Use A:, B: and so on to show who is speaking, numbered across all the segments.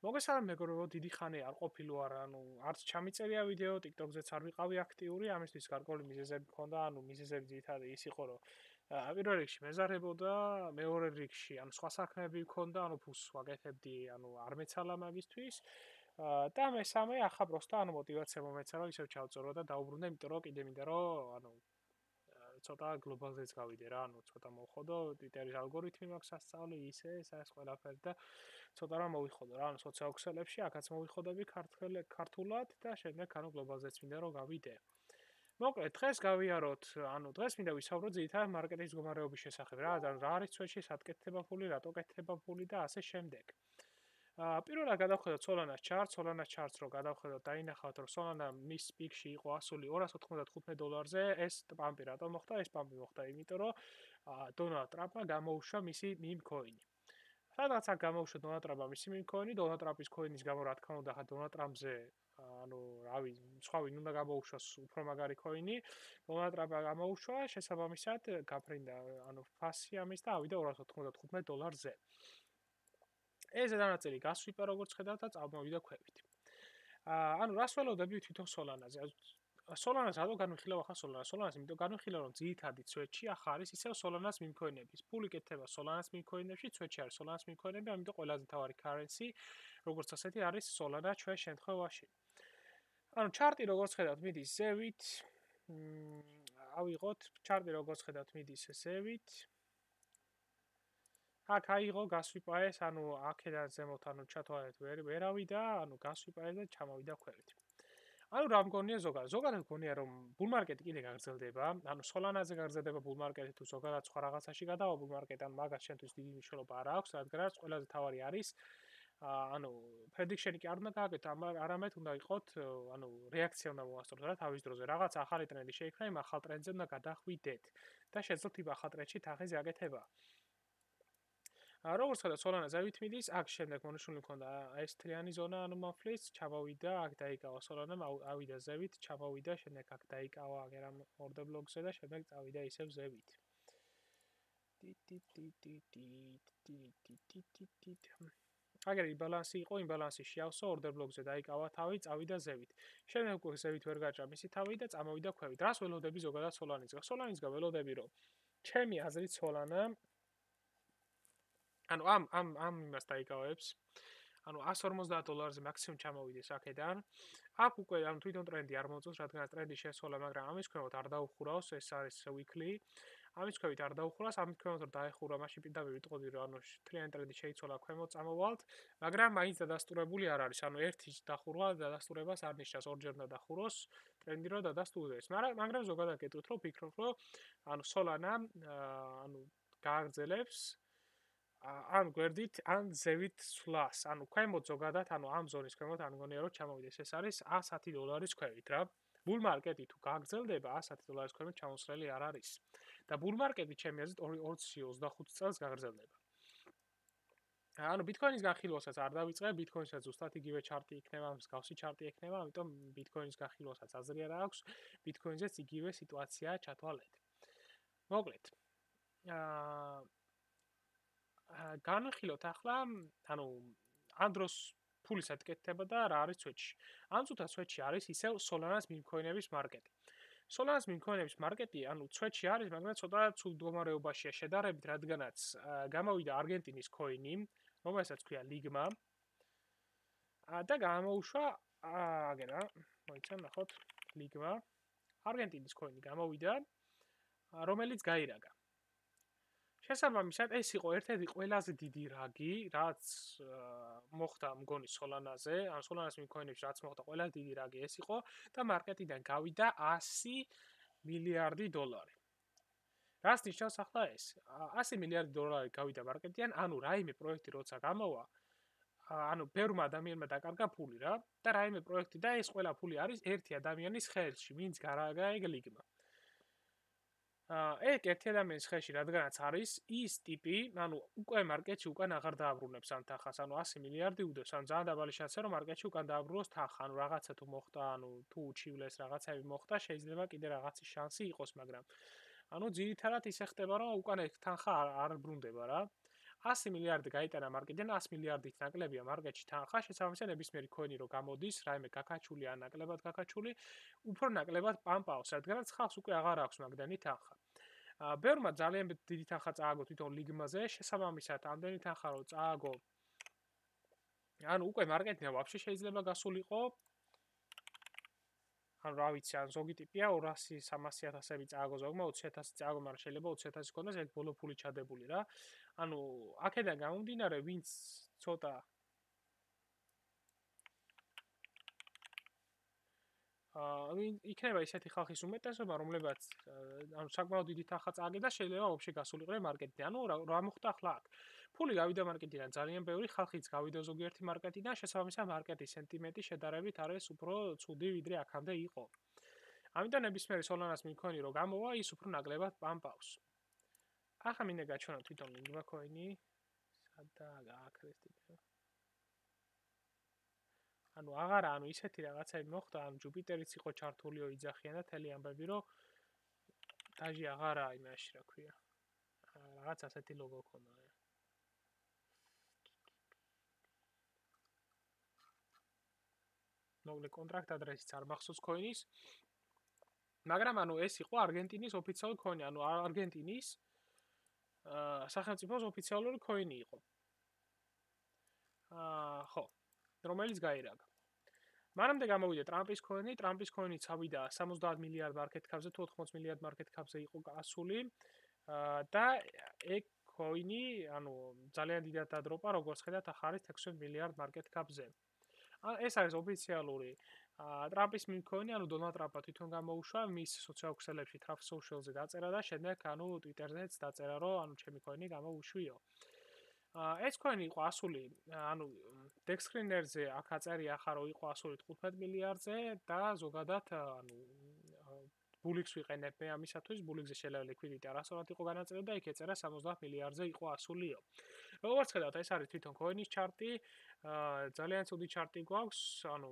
A: მოგესალმებით მეგობრებო, დიდი ხანი არ ყოფილო არა, არც ჩამიწერია ვიდეო, TikTok-ზეც არ ვიყავი აქტიური, ამისთვის გარკვეული მიზეზები მქონდა, მიზეზები ძირითადად ის იყო, რომ პირველ რიგში მეზარებოდა, მეორე რიგში, სხვა საქმეები მქონდა, ფულს ვაკეთებდი, არ მეცალა მაგისთვის. და მესამე, ახლა პროსტა, მოტივაცია მომეცა, რომ ისევ ჩავწერო და დაუბრუნდა, იმიტომ რომ კიდე მინდა რომ, ცოტა გლობალზეც გავიდე რა, ცოტა მოვხოდო, Twitter-ის ალგორითმი მაქვს სასწავლი, ეს ყველაფერი და ცოტა რამ მოვიხოდო რა, სოციალურ აქაც მოვიხოდები ქართულად და შემდეგ გლობალზეც მინდა რომ გავიდე. მოკლედ, დღეს გავიაროთ, დღეს მინდა ვისაუბროთ ძირითადად მარკეტინგის მდგომარეობის შესახებ რა, რა არის წვეთში, სად კეთდება ფული, რატო კეთდება ფული და ასე შემდეგ. პირველად გადავხედოთ Solana charts რო გადავხედოთ, დაინახავთ რომ Solana მის პიკში იყო ასული $295-ზე, ეს პამპი რატო მოხდა? ეს პამპი მოხდა, იმიტომ რომ დონალდ ტრამპმა გამოუშვა მისი meme coin-ი. სადაც აქ გამოუშვა დონალდ ტრამპმა მისი meme coin-ი, დონალდ ტრამპის coin-ის გამო რა თქმა უნდა, ხა დონალდ ტრამპზე რავი, სხვა ვინ უნდა გამოუშვას უფრო მაგარი coin-ი, დონალდ ტრამპმა გამოუშვა, შესაბამისად გაფრინდა, ფასი ამის და ავიდა $295-ზე. ეს ზედამნაწილი გასვიპა როგორც ხედავთ და წამოვიდა ქვევით. რას ველოდები თვითონ Solana-ზე? Solana-ს რატო განვიხილავ ახლა Solana-ს? Solana-ს იმიტომ განვიხილავ, რომ ძირითადი წვეთში ახლა არის ისევ Solana-ს meme coin-ების. ფული კეთდება Solana-ს meme coin-ებში, წვეთში არის Solana-ს meme coin-ები, ამიტომ ყველაზე მთავარი currency, როგორც ასეთი არის Solana ჩვენ შემთხვევაში. ჩარტი როგორც ხედავთ, მიდის ზევით. ავიღოთ, ჩარტი როგორც ხედავთ, მიდის ზევით. აქ აიღო გასვიპა ეს, აქედან ზემოთ, ჩათვალეთ ვერავიდა, გასვიპა ეს და ჩამოვიდა ქვევით. რა მგონია ზოგადად მგონია რომ bull market-ი კიდე გაგრძელდება, Solana-ზე გაგრძელდება bull market-ი თუ ზოგადად სხვა რაღაცაში გადავა bull market-ი, მაგას შემთხვევით დიდი მნიშვნელობა არ აქვს, რადგანაც ყველაზე თავარი არის prediction-ი კი არ უნდა გააკეთოთ, არამედ უნდა იყოთ, რეაქცია უნდა მოასწროთ რა თავის დროზე, რაღაც ახალი ტრენდი შეიქმნა, იმ ახალ ტრენდზე უნდა გადახვიდეთ და შეძლოთ იმ ახალ ტრენდში თანხის გაკეთება. როგორც ხედავთ, Solana ზევით მიდის, აქ შემდეგ მონიშნული მქონდა ეს თლიანი ზონა, მამფლის, ჩამოვიდა, აქ დაიკავა Solana, ავიდა ზევით, ჩამოვიდა, შემდეგ აქ დაიკავა აგერამ order block-ზე და შემდეგ წავიდა ისევ ზევით. აგერ იმბალანსი იყო, იმბალანსი შეავსო, order block-ზე დაიკავა თავი, წავიდა ზევით. შემდეგ უკვე ზევით ვერ გაჭრა მისი თავი და წამოვიდა ქვევით. რას ველოდები ზოგადად Solana-ისგან? Solana-ისგან ველოდები, რომ ჩემი აზრით Solana ამ იმას დაიკავებს. $150-ზე მაქსიმუმ ჩამოვიდეს აქედან. აქ უკვე თვითონ ტრენდი არ მოწევს, რადგან ტრენდი შესვლა, მაგრამ ამის ქვემოთ არ დაუხურავს, ეს არის weekly. ამის ქვევით არ დაუხურავს, ამის ქვემოთ რომ დაეხურა, მაშინ პირდაპირ ვიტყოდი, რომ თლიანი ტრენდი შეიცვალა ქვემოთ წამოვალთ, მაგრამ მაინც დადასტურებული არ არის. ერთი დახურვა დადასტურებას არ ნიშნავს, ორჯერ უნდა დახუროს ტრენდი რომ დადასტურდეს. მაგრამ ზოგადად გეტყვით, რომ ფიქრობ, რომ Solana გააგრძელებს ან გვერდით, ან ზევით სვლას. ქვემოთ ზოგადად, ამ ზონის ქვემოთ არ მგონია რომ ჩამოვიდეს. ეს არის $110 ქვევით რა. bull market-ი თუ გააგრძელდება, $110 ქვევით ჩამოსვლელი არ არის. და bull market-ი ჩემი აზრით 2025 წელს გაგრძელდება. Bitcoin-ის განხილვასაც არ დავიწყებ, Bitcoin-საც ზუსტად იგივე ჩარტი იქნება, მსგავსი ჩარტი იქნება, ამიტომ Bitcoin-ის განხილვასაც აზრი არ აქვს. Bitcoin-ზეც იგივე სიტუაციაა ჩათვალეთ. მოკლედ. განვიხილოთ ახლა, ამ დროს ფული სად კეთდება და რა არის წვეთში. ამ წუთას არის ისევ Solana-ს meme coin-ების მარკეტი. Solana-ს meme coin-ების მარკეტი, წვეთში არის, მაგრამ ცოტა ცუდ მდგომარეობაშია შედარებით, რადგანაც გამოვიდა არგენტინის coin-ი, რომელსაც ქვია Ligma. და გამოუშვა, აგერა, მოიცა ნახოთ, Ligma. არგენტინის coin-ი გამოვიდა, რომელიც გაირაგა. შესაბამისად, ეს იყო ერთ-ერთი ყველაზე დიდი რაგი, რაც მოხდა მგონი Solana-ზე, Solana-ს meme coin-ებში რაც მოხდა, ყველაზე დიდი რაგი ეს იყო და მარკეტიდან გავიდა $100 მილიარდი. რას ნიშნავს ახლა ეს? $100 მილიარდი გავიდა მარკეტიდან, რაიმე პროექტი როცა გამოვა, ბევრმა ადამიანმა დაკარგა ფული რა და რაიმე პროექტი და ეს ყველა ფული არის ერთი ადამიანის ხელში, ვინც გარაგა ეგ Ligma. ეგ ერთი ადამიანის ხელში, რადგანაც არის ის ტიპი, უკვე მარკეტში უკან აღარ დააბრუნებს ამ თანხას, $100 მილიარდი უდევს, ძალიან დაბალი შანსია, რომ მარკეტში უკან დააბრუნოს თანხა, რაღაცა თუ მოხდა, თუ უჩივლეს რაღაცები მოხდა, შეიძლება კიდე რაღაცის შანსი იყოს, მაგრამ ძირითადად ისე ხდება, რომ უკან ეს თანხა არ ბრუნდება რა. 100 მილიარდი გაიტანა მარკეტიდან, 100 მილიარდით ნაკლებია მარკეტში თანხა, შესაბამისად ნებისმიერი coin-ი რო გამოდის, რაიმე გაკაჩული ან ნაკლებად გაკაჩული, უფრო ნაკლებად პამპავს, რადგანაც ხალხს უკვე აღარ აქვს მაგდანი თანხა. ბევრმა ძალიან დიდი თანხა წააგო თვითონ ლიგმაზე, შესაბამისად ამდენი თანხა რო წააგო, ანუ უკვე მარკეტიდან ვაფშე შეიძლება გასულიყო, ანუ რა ვიცი, ან ზოგი ტიპია 200-300.000-ები წააგო ზოგმა, 20.000 წააგო, მაგრამ შეიძლება 20.000 ქონდეს ერთ ბოლო ფული ჩადებული რა. ანუ აქედან გამომდინარე, ვინც ცოტა იქნება ისეთი ხალხის უმეტესობა, რომლებიც ანუ საკმაოდ დიდი თანხა წააგე და შეიძლება ვაფშე გასულიყვნენ მარკეტიდან. ანუ რა მოხდა ახლა აქ? ფული გავიდა მარკეტიდან ძალიან ბევრი, ხალხიც გავიდა ზოგიერთი მარკეტიდან, შესაბამისად მარკეტის სენტიმენტი შედარებით არის უფრო ცუდი, ვიდრე აქამდე იყო. ამიტომ ნებისმიერი Solana-ს coin-ი რო გამოვა, ის უფრო ნაკლებად პამპავს. ახლა მინდა გაჩვენო თვითონ Ligma coin-ი. სადაა გააქრეს ტიპი. ანუ აღარა, ანუ ისეთი რაღაცები მოხდა, ანუ ჯუპიტერიც იყო ჩართულიო იძახიან და თელი ამბები, რომ დაჟე აღარა იმაში, რა ქვია. რაღაც ასეთი ლოგო ქონდა. მოკლე კონტრაქტ ადრესიც არ მახსოვს coin-ის. მაგრამ ანუ ეს იყო არგენტინის ოფიციალური coin-ი, ანუ არგენტინის სახელმწიფოს ოფიციალური coin-ი იყო. ხო, რომელიც გაირაგა. მანამდე გამოვიდა ტრამპის coin-ი, ტრამპის coin-ი წავიდა 70 მილიარდ market cap-ზე თუ 80 მილიარდ market cap-ზე იყო გასული და ეგ coin-ი, ანუ ძალიან დიდად დადროპა, როგორც ხედავთ, ახ არის 16 მილიარდ market cap-ზე. ეს არის ოფიციალური ტრამპის coin-ი, ანუ დონალდ ტრამპმა თვითონ გამოუშვა მის სოციალურ ქსელებში, Truth Social-ზე დაწერა და შემდეგ ანუ Twitter-ზეც დაწერა, რომ ანუ ჩემი coin-ი გამოუშვიო. ეს coin-ი იყო ასული, ანუ Dexscreener-ზე აქ აწერია ახლა რომ იყო ასული 15 მილიარდზე და ზოგადად ანუ Bulix ვიყენებ მე ამისათვის, Bulix-ზე შეიძლება liquidity არასწორად იყო განაწილებული და იქ ეწერა 70 მილიარდზე იყო ასულიო. როგორც ხედავთ, ეს არის თვითონ coin-ის ჩარტი, ძალიან ცუდი ჩარტი გვაქვს, ანუ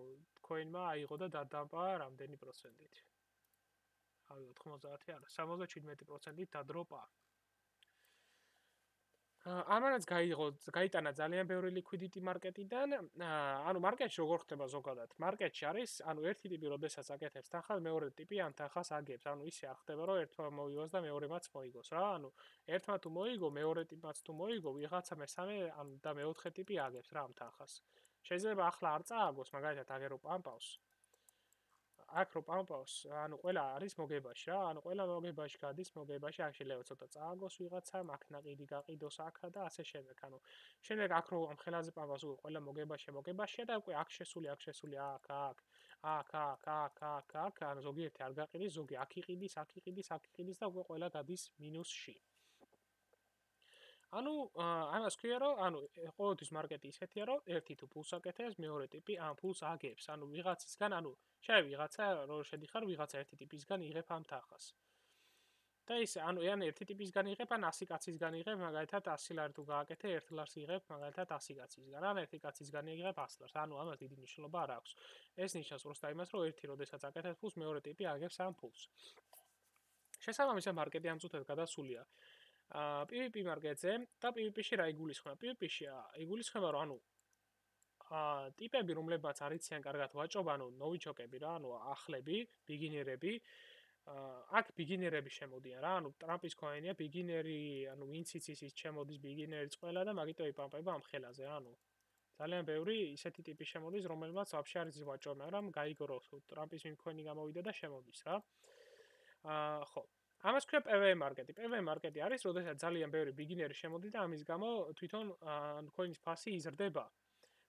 A: coin-მა აიღო და დადამპა რამდენი პროცენტით. აი 90 არა, 77%-ით დადროპა. ამანაც გაიტანა ძალიან ბევრი liquidity market-იდან, ანუ market-ში როგორ ხდება ზოგადად? market-ში არის, ანუ ერთი ტიპი როდესაც აკეთებს თანხას, მეორე ტიპი ამ თანხას აგებს. ანუ ისე არ ხდება, რომ ერთმა მოიგოს და მეორემაც მოიგოს რა. ანუ ერთმა თუ მოიგო, მეორე ტიპმაც თუ მოიგო, ვიღაცა მესამე ანუ და მეოთხე ტიპი აგებს რა ამ თანხას. შეიძლება ახლა არ წააგოს, მაგალითად აგერო პამპავს. აქ რო პამპავს, ანუ ყველა არის მოგებაში რა, ანუ ყველა მოგებაში გადის, მოგებაში აქ შეიძლება ცოტა წააგოს ვიღაცა, აქ ნაყიდი გაყიდოს აქა და ასე შემდეგ. ანუ შემდეგ აქ რო ამ ხელაზე პამპავს, უკვე ყველა მოგებაშია და უკვე აქ შესული, აქ, ანუ ზოგიერთი არ გაყიდის, ზოგი აქ იყიდის და უკვე ყველა გადის მინუსში. ანუ ამას ქვია რომ ანუ ყოველთვის მარკეტი ისეთია რომ ერთი თუ ფულს აკეთებს, მეორე ტიპი ამ ფულს აგებს. ანუ ვიღაცისგან, ანუ შეიძლება ვიღაცა რო შედიხარ, ვიღაცა ერთი ტიპისგან იღებ ამ თანხას. და ის ანუ ან ერთი ტიპისგან იღებ, ან 100 კაცისგან იღებ, მაგალითად 100 ლარი თუ გააკეთე, 1 ლარს იღებ, მაგალითად 100 კაცისგან, ან ერთი კაცისგან იღებ 100 ლარს. ანუ ამას დიდი მნიშვნელობა არ აქვს. ეს ნიშნავს უბრალოდ იმას, რომ ერთი როდესაც აკეთებს ფულს, მეორე ტიპი აგებს ამ ფულს. შესაბამისად მარკეტი ამ წუთად გადასულია. PvP მარკეტზე და PvP-ში რა იგულისხმება? PvP-ში იგულისხმება, რომ ანუ ტიპები, რომლებმაც არიციან კარგად ვაჭობა, ანუ ნოვიჩოკები რა, ანუ ახლები, ბიგინერები. აქ ბიგინერები შემოდიან რა, ანუ ტრამპის coin-ია, ბიგინერი, ანუ ვინც იცის ის ჩემოდის ბიგინერიც ყველა და მაგიტო იპამპება ამ ხელაზე, ანუ ძალიან ბევრი ისეთი ტიპი შემოდის, რომელმაც ვაფშე არ იცის ვაჭრობა, მაგრამ გაიგო ტრამპის coin-ი გამოვიდა და შემოდის რა. ხო. ამას ქვია PvM მარკეტი. PvM მარკეტი არის, როდესაც ძალიან ბევრი ბიგინერი შემოდის და ამის გამო თვითონ coin-ის ფასი იზრდება.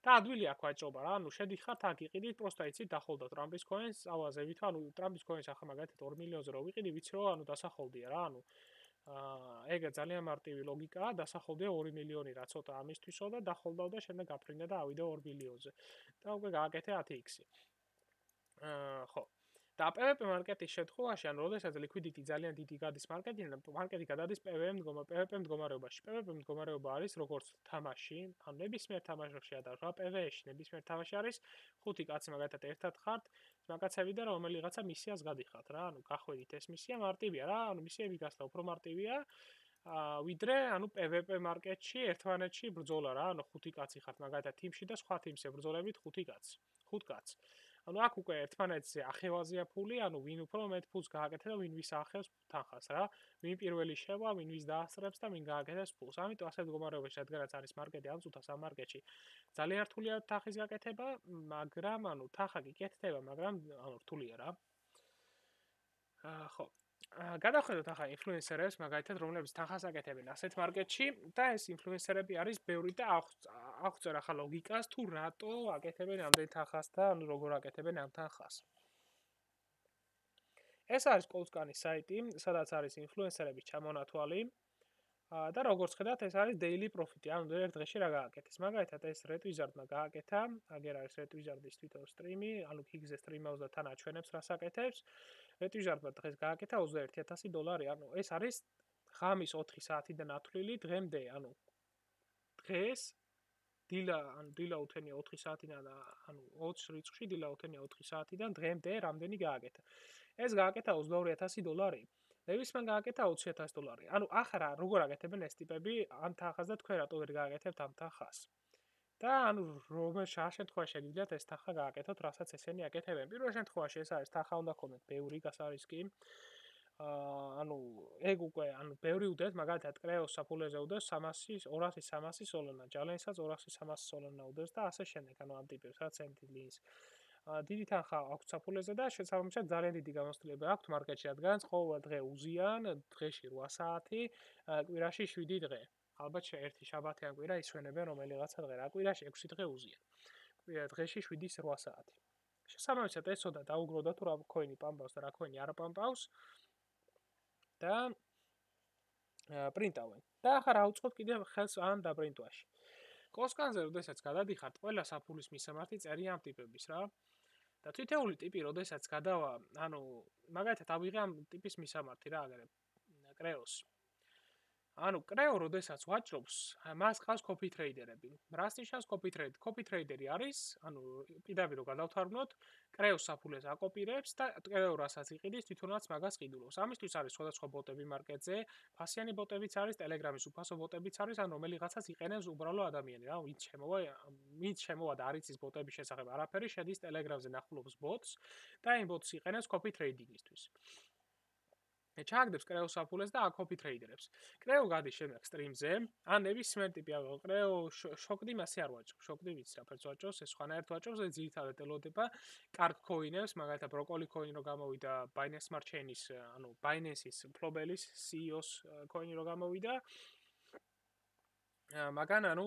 A: და ადვილი აქვს ვაჭრობა რა, ანუ შედიხართ აქ იყიდით, პროსტა იცით დახოლდათ ტრამპის coin-ს, ავაზებით, ანუ ტრამპის coin-ს ახლა მაგალითად 2 მილიონზე რო ვიყიდი, ვიცი რომ ანუ დასახოლდია რა, ანუ ეგ ძალიან მარტივი ლოგიკაა, დასახოლდია 2 მილიონი რა ცოტა ამისთვისო და დახოლდავ და შემდეგ გაფრინდა და ავიდა 2 მილიონზე. და უკვე გააკეთე 10x. ხო. და PvP მარკეტის შემთხვევაში, ანუ როდესაც liquidity ძალიან დიდი გადის მარკეტიდან, მარკეტი გადადის PvP მდგომარეობაში. PvP მდგომარეობა არის როგორც თამაში, ანუ ნებისმიერ თამაშში შეადარება PvE-ში, ნებისმიერ თამაში არის 5 კაცი მაგათად ერთად ხართ, მაგაცები და რომელიღაცა მისიას გადიხართ რა, ანუ გახვედით ეს მისია მარტივია რა, ანუ მისიები გასლა უფრო მარტივია. ვიდრე ანუ PvP მარკეტში ერთმანეთში ბრძოლა რა, ანუ 5 კაცი ხართ მაგალითად თიმში და სხვა თიმს ებრძოლებით 5 კაცს. 5 კაცს. ანუ აქ უკვე ერთმანეთზე ახევაზია ფული, ანუ ვინ უფრო მეტ ფულს გააკეთა და ვინ ვის ახევს თანხას რა. ვინ პირველი შევა, ვინ ვის დაასწრებს და ვინ გააკეთებს ფულს. ამიტომ ასეთ მდგომარეობაში, რადგანაც არის მარკეტი ამ წუთას ამ მარკეტში, ძალიან რთულია თანხის გაკეთება, მაგრამ ანუ თანხა კი კეთდება, მაგრამ ანუ რთულია რა. ხო. გადავხედოთ ახლა ინფლუენსერებს, მაგალითად, რომლებიც თანხას აკეთებენ ასეთ მარკეტში და ეს ინფლუენსერები არის ბევრი და აღწერ ახლა ლოგიკას თუ რატო აკეთებენ ამდენ თანხას და ანუ როგორ აკეთებენ ამ თანხას. ეს არის კოუსკანის საიტი, სადაც არის ინფლუენსერების ჩამონათვალი და როგორც ხედავთ, ეს არის daily profit-ი, ანუ ერთ დღეში რა გააკეთეს. მაგალითად, ეს RedWizard-მა გააკეთა, აგერ არის RedWizard-ის თვითონ სტრიმი, ანუ Kick-ზე სტრიმავს და თან აჩვენებს რას აკეთებს. RedWizard-მა დღეს გააკეთა $21,000, ანუ ეს არის ღამის 4 საათიდან ათვლილი დღემდე, ანუ დღეს დილა უთენია 4 საათიდან ანუ 20 რიცხვში დილა უთენია 4 საათიდან დღემდე რამდენი გააკეთა. ეს გააკეთა $22,000. ნებისმიერ გააკეთა $20,000. ანუ ახლა როგორ აკეთებენ ეს ტიპები ამ თანხას და თქვენ რატო ვერ გააკეთებთ ამ თანხას? და ანუ რომელ შემთხვევაში შეგიძლიათ ეს თანხა გააკეთოთ, რასაც ესენი აკეთებენ. პირველ შემთხვევაში ეს არის თანხა უნდა გქონდეთ ბევრი გასარისკი. ანუ ეგ უკვე ანუ ბევრი უდევთ, მაგალითად კრეოს საფულეზე უდევს 200-300 სოლონა, ჯალენსაც 200-300 სოლონა უდევს და ასე შემდეგ, ანუ ამ ტიპებს რაც ენტილინს. დიდი თანხა აქვს საფულეზე და შესაბამისად ძალიან დიდი გამოცდილება აქვს მარკეტში, რადგან ყოველ დღე უზიან, დღეში 8 საათი, კვირაში 7 დღე. ალბათ ერთი შაბათი ან კვირა ისვენებენ რომელიღაცა დღე, რა კვირაში 6 დღე უზიან. დღეში 7-8 საათი. შესაბამისად ესოდა დაუგროვდა თუ რა კოინი პამპავს და რა კოინი არ პამპავს და პრინტავენ. და ახლა რა უწყობთ კიდევ ხელს ამ დაპრინტვაში. კოსკანზე როდესაც გადადიხართ, ყველა საფულის მისამართი წერია ამ ტიპების რა. და თითოეული ტიპი როდესაც გადავა, ანუ მაგალითად ავიღე ამ ტიპის მისამართი რა, აგერე კრეოსი. ანუ კრეო როდესაც ვაჭრობს, მას ყავს copy trader-ები. რას ნიშნავს copy trader? Copy trader-ი არის, ანუ პირდაპირ რო გადავთარგმნოთ, კრეოს საფულეს აკოპირებს და კრეო რასაც იყიდის, თვითონაც მაგას ყიდულობს. ამისთვის არის სხვადასხვა ბოტები მარკეტზე, ფასიანი ბოტებიც არის, Telegram-ის უფასო ბოტებიც არის, ან რომელიღაცას იყენებს უბრალო ადამიანი, რა, ვინც შემოვა და არ იცის ბოტების შესახებ არაფერი, შედის Telegram-ზე ნახულობს ბოტს და იმ ბოტს იყენებს copy trading-ისთვის. ჩააგდებს კრეოს საფულეს და აკოპი ტრეიდერებს. კრეო გადის შემდეგ სტრიმზე, ან ნებისმიერ ტიპი ავიღო. კრეო შოკდი მასე არ ვაჭრობ. შოკდი ვიცი რაფერს ვაჭრობს, ეს სხვანაირად ვაჭრობს, ეს ძირითადად ელოდება კარგ კოინებს, მაგალითად ბროკოლი კოინი რო გამოვიდა Binance Smart Chain-ის, ანუ Binance-ის მფლობელის CEO-ს კოინი რო გამოვიდა. მაგან ანუ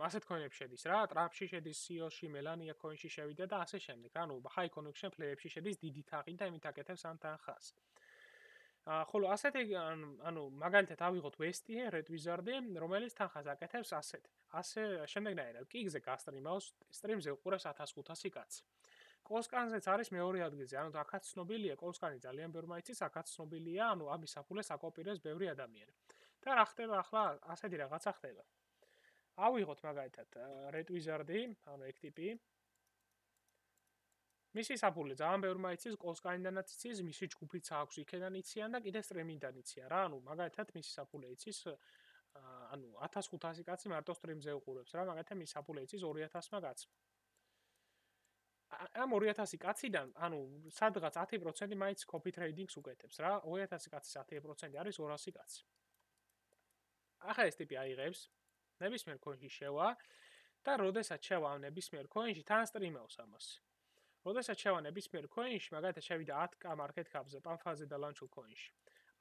A: ასეთ კოინებში შედის რა, ტრამპში შედის CEO-ში, Melania Coin-ში შევიდა და ასე შემდეგ. ანუ high conviction player-ებში შედის დიდი თანხით და იმით აკეთებს ამ თანხას. ხოლო ასეთი ანუ მაგალითად ავიღოთ Westy, RedWizard-ი, რომელიც თანხას აკეთებს ასეთ. ასე შემდეგნაირად Kick-ზე გასტრიმავს, სტრიმზე უყურებს 1500 კაცი. კოსკანზეც არის მეორე ადგილზე, ანუ აქაც ცნობილია, კოსკანი ძალიან ბევრმა იცის, აქაც ცნობილია, ანუ ამის საფულეს აკოპირებს ბევრი ადამიანი. და რა ხდება ახლა, ასეთი რაღაცა ხდება. ავიღოთ მაგალითად RedWizard-ი, ანუ ეგ ტიპი. მისი საფულე ძალიან ბევრმა იცის, კოსკანიდანაც იცის, მისი ჯგუფიც აქვს იქიდან იციან და კიდე სტრიმინგიდან იციან რა, ანუ მაგალითად მისი საფულე იცის, ანუ 1500 კაცი მარტო სტრიმზე უყურებს რა, მაგალითად მისი საფულე იცის 2000-მა კაცმა. ამ 2000 კაციდან, ანუ სადღაც 10% მაინც copy trading-ს უკეთებს რა, 2000 კაცის 10% არის 200 კაცი. ახლა ეს ტიპი აიღებს, ნებისმიერ coin-ში შევა და როდესაც შევა ამ ნებისმიერ coin-ში, თან სტრიმავს ამას. როდესაც შევა ნებისმიერ coin-ში, მაგალითად შევიდა 10k market cap-ზე, პამფაზე და launch coin-ში.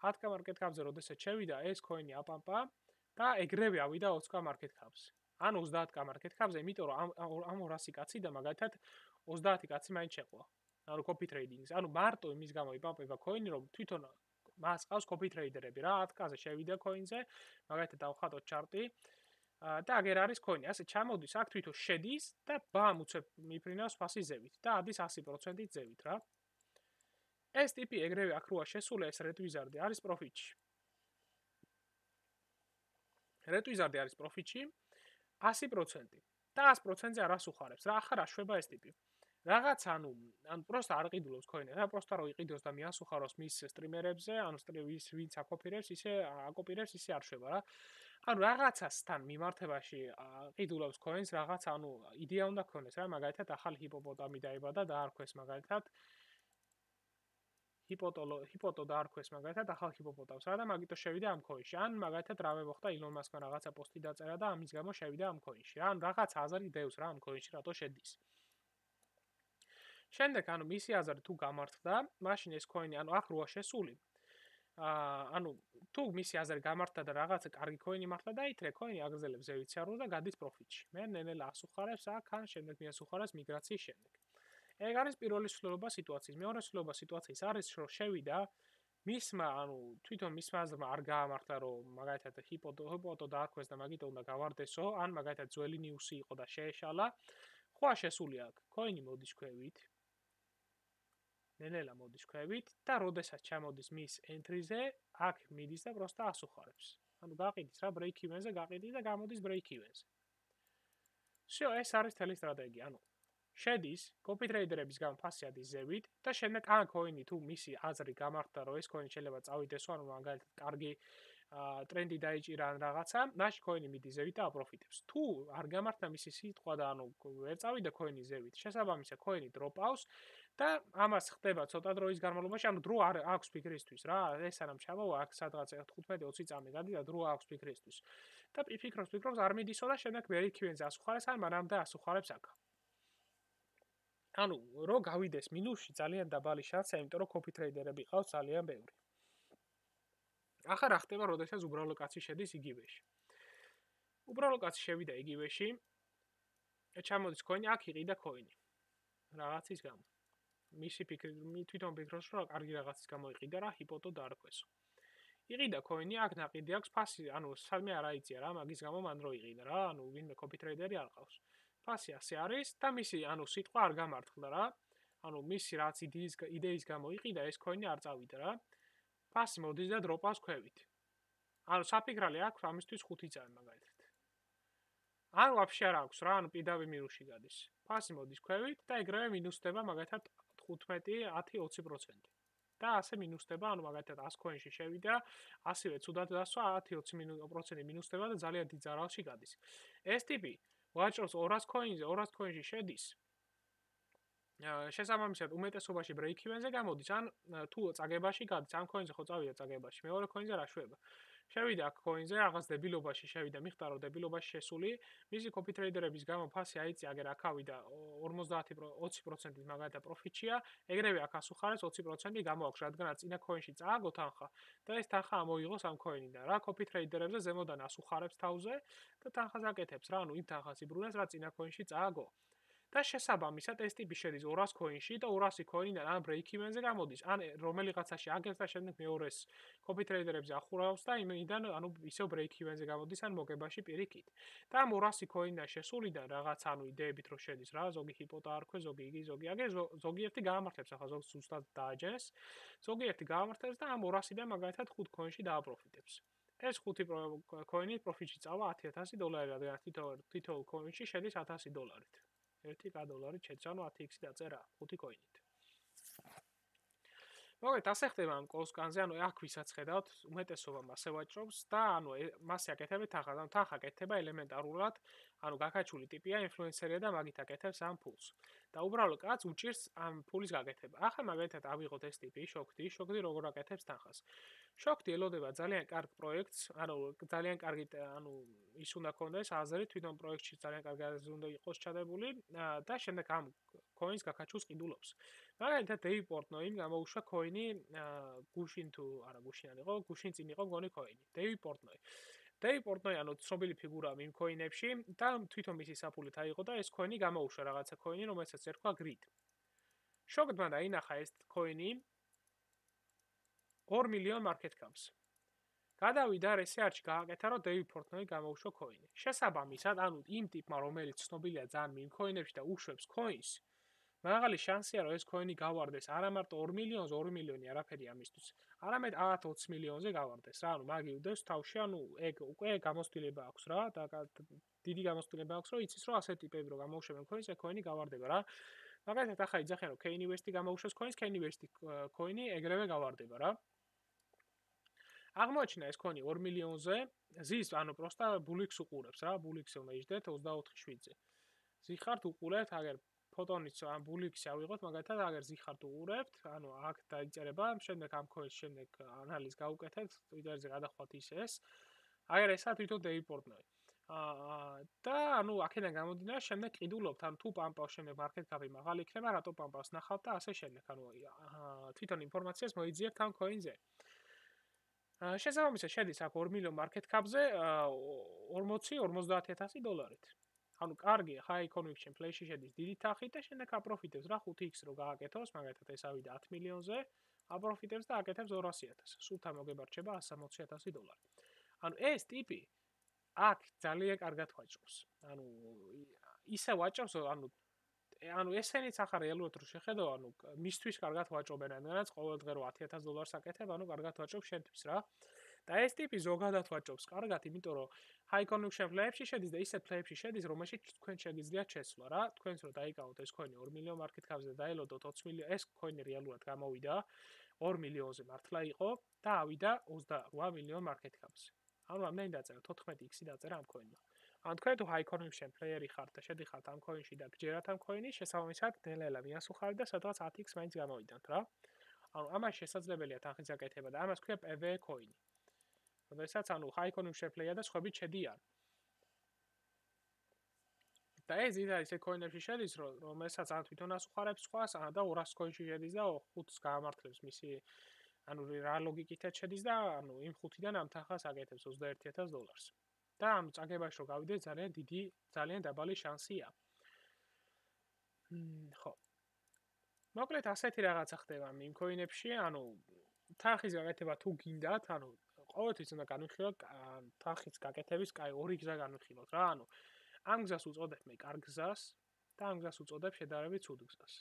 A: 10k market cap-ზე როდესაც შევიდა, ეს coin-ი აპამპა და ეგრევე ავიდა 20k market cap-ზე. ან 30k market cap-ზე, იმიტომ რომ ამ 200 კაცი და მაგალითად 30 კაცი მაინც შეყვა. ანუ copy trading-ზე. ანუ მარტო იმის გამო იპამპება coin-ი, რომ თვითონ მას ყავს copy trader-ები რა, 10k-ზე შევიდა coin-ზე, მაგალითად დავხატოთ ჩარტი. და აგერ არის coin-ი, ასე ჩამოდის, აქ თვითონ შედის და ბამ უცებ მიფრინავს ფასი ზევით და ადის 100%-ით ზევით რა. ეს ტიპი ეგრევე აქ როა შესული, ეს RedWizard-ი არის პროფიტში. RedWizard-ი არის პროფიტში 100% და 100%-ზე არას უხარებს რა, ახლა რა შვება ეს ტიპი. რაღაც ანუ პროსტა არ ყიდულობს coin-ი, რა პროსტა რო იყიდოს და მიასუხაროს მის სტრიმერებზე, ანუ ვინც აკოპირებს, ისე აკოპირებს, ისე არ შვება რა. ანუ რაღაცასთან მიმართებაში ყიდულობს coin-ს, რაღაც ანუ იდეა უნდა ქონდეს რა, მაგალითად ახალი ჰიპოპოტამი დაიბადა და არქვეს მაგალითად ჰიპოტო დაარქვეს მაგალითად ახალ ჰიპოპოტამს რა და მაგიტო შევიდა ამ coin-ში. ან მაგალითად რამე მოხდა ილონ მასკმა რაღაცა პოსტი დაწერა და ამის გამო შევიდა ამ coin-ში. ან რაღაც აზრი დევს რა ამ coin-ში რატო შედის. შემდეგ ანუ მისი აზრი თუ გამართდა, მაშინ ეს coin-ი ანუ აქ როა შესული. ანუ თუ მისი აზრი გამართდა და რაღაცა კარგი coin-ი მართლა დაითრე, coin-ი აგრძელებს ზევიცაროს და გადის პროფიტში. მე ნელ-ნელა ასუხარებს აქ, ან შემდეგ მიასუხარებს მიგრაციის შემდეგ. ეგ არის პირველი ცვლილება სიტუაციის. მეორე ცვლილება სიტუაციის არის, რომ შევიდა მისმა, ანუ თვითონ მისმა აზრმა არ გაამართლა, რომ მაგალითად ჰიპოტო დაარქვეს და მაგით უნდა გავარდესო, ან მაგალითად ძველი ნიუსი იყო და შეეშალა. ხოა შესული აქ, coin-ი მოდის ქვევით. ნელ-ნელა მოდის ქვევით და როდესაც ჩამოდის მის entry-ზე, აქ მიდის და პროსტა ასუხარებს. ანუ გაყიდის რა break even-ზე, გაყიდის და გამოდის break even-ზე. всё, ეს არის თელი სტრატეგია. ანუ შედის copy trader-ების გამო ფასი ადის ზევით და შემდეგ ან coin-ი თუ მისი აზრი გამართდა, რომ ეს coin-ი შეიძლება წავიდესო, ანუ მაგალითად კარგი ტრენდი დაიჭირა ან რაღაცა, მაშინ coin-ი მიდის ზევით და აპროფიტებს. თუ არ გამართდა მისი სიტყვა და ანუ ვერ წავიდა coin-ი ზევით, შესაბამისად coin-ი drop-ავს და ამას ხდება ცოტა დროის განმავლობაში, ანუ დრო არ აქვს ფიქრისთვის რა, ეს არამ ჩამოვა აქ სადღაც 15-20 წამი გადი და დრო აქვს ფიქრისთვის. და ფიქრობს არ მიდისო და შემდეგ break even-ზე ასუხარებს, ან მანამდე ასუხარებს აქ. ანუ რო გავიდეს მინუსში ძალიან დაბალი შანსია, იმიტომ რომ copy trader-ები ყავს ძალიან ბევრი. ახლა რა ხდება, როდესაც უბრალო კაცი შედის იგივეში. უბრალო კაცი შევიდა იგივეში. ჩამოდის coin-ი, აქ იყიდა coin-ი. რაღაცის გამო. მისი თვითონ ფიქრობს, რომ კარგი რაღაცის გამო იყიდა რა, ჰიპოტო დაარქვესო. იყიდა coin-ი, აქ ნაყიდი აქვს ფასი, ანუ სადმე არ აიწია რა, მაგის გამო მან რო იყიდა რა, ანუ ვინმე copy trader-ი არ ყავს. ფასი ასე არის და მისი ანუ სიტყვა არ გამართლა რა. ანუ მისი რაც იდეის გამო იყიდა, ეს coin-ი არ წავიდა რა. ფასი მოდის და დროპავს ქვევით. ანუ საფიქრალი აქვს ამისთვის 5 წამი მაგალითად. ან ვაფშე არ აქვს რა, ანუ პირდაპირ მინუსში გადის. ფასი მოდის ქვევით და ეგრევე მინუსდება მაგალითად 15-10-20%. და ასე მინუსდება, ანუ მაგალითად 100 coin-ში შევიდა, ასევე ცუდად დასვა 10-20% მინუსდება და ძალიან დიდ ზარალში გადის. ეს ტიპი ვაჭრობს 200 coin-ზე, 200 coin-ში შედის. შესაბამისად უმეტესობაში break even-ზე გამოდის, ან თუ წაგებაში გადის, ამ coin-ზე ხო წავიდა წაგებაში, მეორე coin-ზე რა შვება. შევიდა აქ coin-ზე, რაღაც დებილობაში შევიდა, მიხდა რომ დებილობაში შესული, მისი copy trader-ების გამო ფასი აიწია, აგერ აქ ავიდა 50-20% მაგალითად პროფიტშია, ეგრევე აქ ასუხარეს 20% გამოაქვს, რადგანაც წინა coin-ში წააგო თანხა და ეს თანხა ამოიღოს ამ coin-იდან. რა copy trader-ებზე ზემოდან ასუხარებს თავზე და თანხას აკეთებს რა, ანუ იმ თანხას იბრუნებს, რა წინა coin-ში წააგო. და შესაბამისად ეს ტიპი შედის 200 coin-ში და 200 coin-დან ან break even-ზე გამოდის, ან რომელიღაცაში აგებს და შემდეგ მეორეს copy trader-ებზე ახურავს და იმიდან ანუ ისევ break even-ზე გამოდის ან მოგებაში პირიქით. და ამ 200 coin-დან შესულიდან რაღაც ანუ იდეებით რო შედის რა, ზოგი ჰიპოტა არქვე, ზოგი იგი, ზოგი აგე, ზოგიერთი გაამართლებს, ახლა ზოგს ზუსტად დააჯენს, ზოგიერთი გაამართლებს და ამ 200-დან მაგალითად 5 coin-ში დააპროფიტებს. ეს 5 coin-ი პროფიტში წავა $10,000, რადგან თითოეულ coin-ში შედის $1,000. 1 დოლარით შეცანო 10x დაწერა 5 coin-ით. მოგეთ ასე ხდება ამ კოლსკანზე, ანუ აქ ვისაც ხედავთ, უმეტესობა მასე ვაჭრობს და ანუ მასე აკეთებს თანხას, ანუ თანხა აკეთება ელემენტარულად, ანუ გაკაჩული ტიპია ინფლუენსერია და მაგით აკეთებს ამ ფულს. და უბრალო კაც უჭირს ამ ფულის გაკეთება. ახლა მაგალითად ავიღოთ ეს ტიპი, შოქდი როგორ აკეთებს თანხას. შოქდი ელოდება ძალიან კარგ პროექტს, ანუ ძალიან კარგი ანუ ის უნდა ქონდეს აზრი თვითონ პროექტში ძალიან კარგი აზრი უნდა იყოს ჩადებული და შემდეგ ამ coins გაკაჩულს ყიდულობს. მაგალითად Dave Portnoy-მ გამოუშვა coin-ი გუშინ თუ არა გუშინ არ იყო, გუშინ წინ იყო გონი coin-ი. Dave Portnoy. Dave Portnoy ანუ ცნობილი ფიგურაა იმ coin-ებში და თვითონ მისი საფულით აიღო და ეს coin-ი გამოუშვა რაღაცა coin-ი, რომელსაც ერქვა Grid. შოქდმა დაინახა ეს coin-ი 2 მილიონ market cap-ს. გადავიდა research გააკეთა, რომ Dave Portnoy გამოუშვა coin-ი. შესაბამისად, ანუ იმ ტიპმა, რომელიც ცნობილია ძალიან იმ coin-ებში და უშვებს coins, მაღალი შანსია, რომ ეს coin-ი გავარდეს არა მარტო 2 მილიონზე, 2 მილიონი არაფერი ამისთვის. არამედ 10-20 მილიონზე გავარდეს რა, ანუ მაგი უდევს თავში, ანუ ეგ უკვე გამოცდილება აქვს რა და დიდი გამოცდილება აქვს, რომ იცის, რომ ასეთ ტიპები რო გამოუშვებენ coins-ს, coin-ი გავარდება რა. მაგალითად ახლა იძახენ რომ K-University გამოუშვეს coins, K-University coin-ი ეგრევე გავარდება რა. აღმოაჩინა ეს coin-ი 2 მილიონზე, ზის, ანუ პროსტა Bulix უყურებს რა, Bulix-ი უნდა იჯდეთ 24/7-ზე. ზიხართ უყურებთ, აგერ ფოტონიც ან Bulix-ი ავიღოთ, მაგალითად აგერ ზიხართ უყურებთ, ანუ აქ დაიწერება, შემდეგ ამ coin-ს შემდეგ ანალიზს გავუკეთებთ, Twitter-ზე გადახვათ ის. აგერ ესა თვითონ დაიპორტნოი. და ანუ აქედან გამომდინარე, შემდეგ ყიდულობთ, ანუ თუ პამპავს შემდეგ market cap-ი მაღალი იქნება, რატო პამპავს ნახავთ და ასე შემდეგ, ანუ თვითონ ინფორმაციას მოიძიებთ ამ coin-ზე. შესაბამისად შედის აქ 2 მილიონ market cap-ზე 40-50000 დოლარით. ანუ კარგი, high conviction play-ში შედის დიდი თანხით და შემდეგ აპროფიტებს რა 5x რო გააკეთოს, მაგალითად ეს ავიდა 10 მილიონზე, აპროფიტებს და აკეთებს 200.000. სულთან მოგებარჩება 160.000 დოლარი. ანუ ეს ტიპი აქ ძალიან კარგად ვაჭრობს. ანუ ისე ვაჭრობს, ანუ ესენიც ახლა რეალურად რო შეხედო, ანუ მისთვის კარგად ვაჭრობენ, რადგანაც ყოველ დღე რო 10.000 დოლარს აკეთებ, ანუ კარგად ვაჭრობ შენთვის რა. და ეს ტიპი ზოგადად ვაჭრობს კარგად, იმიტომ რომ high conviction play-ებში შედის და ისეთ play-ებში შედის, რომელშიც თქვენ შეგიძლიათ შესვლა რა. თქვენს რო დაიკავოთ ეს coin-ი 2 მილიონ market cap-ზე და დაელოდოთ 20 მილიონ, ეს coin-ი რეალურად გამოვიდა 2 მილიონზე მართლა იყო და ავიდა 28 მილიონ market cap-ზე. ანუ ამდენი დაწერა 14x-ი დაწერა ამ coin-მა. ან თქვენ თუ high conviction player-ი ხართ და შედიხართ ამ coin-ში და გჯერათ ამ coin-ი, შესაბამისად ნელ-ნელა მიასუხარეთ და სადღაც 10x მაინც გამოვიდანთ რა. ანუ ამას შესაძლებელია თანხის გაკეთება და ამას ქვია PVE coin-ი. როდესაც ანუ high conviction player და სხვები ჩედიან. და ეს ის coin-ებში შედის, რომელსაც ან თვითონ ასუხარებს სხვას, ან და 200 coin-ში შედის და 5-ს გაამართლებს მისი ანუ რა ლოგიკითაც შედის და ანუ იმ 5-დან ამ თანხას აკეთებს 21.000 დოლარს. და ამ წაგებაში რო გავიდეთ, ძალიან დაბალი შანსია. ხო. მოკლედ ასეთი რაღაცა ხდება იმ coin-ებში, ანუ თანხის გაკეთება თუ გინდათ, ანუ ყოველთვის უნდა განვიხილოთ თანხის გაკეთების ორი გზა განვიხილოთ რა, ანუ ამ გზას უწოდებ მე კარგ გზას და ამ გზას უწოდებ შედარებით ცუდ გზას.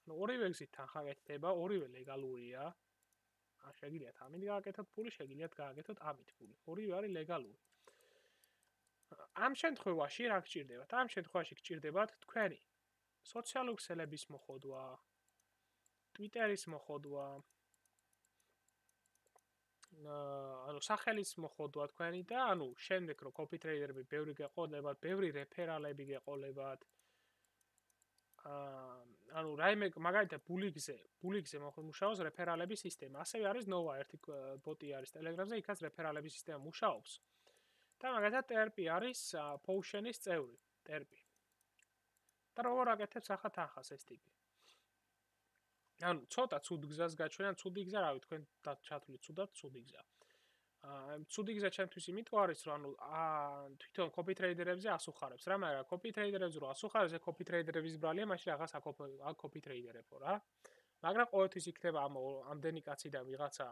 A: ანუ ორივე გზით თანხა გაკეთება, ორივე ლეგალურია. ან შეგიძლიათ ამით გააკეთოთ ფული, შეგიძლიათ გააკეთოთ ამით ფული. ორივე არის ლეგალური. ამ შემთხვევაში რა გჭირდებათ? ამ შემთხვევაში გჭირდებათ თქვენი სოციალური ქსელების მოხოდვა, Twitter-ის მოხოდვა, ანუ სახელის მოხოდვა თქვენი და ანუ შემდეგ რო copy trader-ები ბევრი გეყოლებათ, ბევრი რეფერალები გეყოლებათ. ანუ რაიმე მაგალითად Bulix-ზე მუშაობს რეფერალების სისტემა. ასევე არის Nova ერთი ბოტი არის Telegram-ზე, იქაც რეფერალების სისტემა მუშაობს. და მაგალითად TRP არის Potion-ის წევრი, TRP. და როგორ აკეთებს ახლა თანხას ეს ტიპი? ანუ ცოტა ცუდ გზას გაჩვენა, ცუდი გზა, რავი, თქვენ ჩათვლით ცუდად, ცუდი გზა. ცუდი გზა ჩემთვის იმიტომ არის, რომ ანუ თვითონ copy trader-ებზე ასუხარებს რა, მაგრამ copy trader-ებზე რო ასუხარებს, ეს copy trader-ების ბრალია, მაშინ რაღაც copy trader-ებო რა. მაგრამ ყოველთვის იქნება ამდენი კაცი და ვიღაცა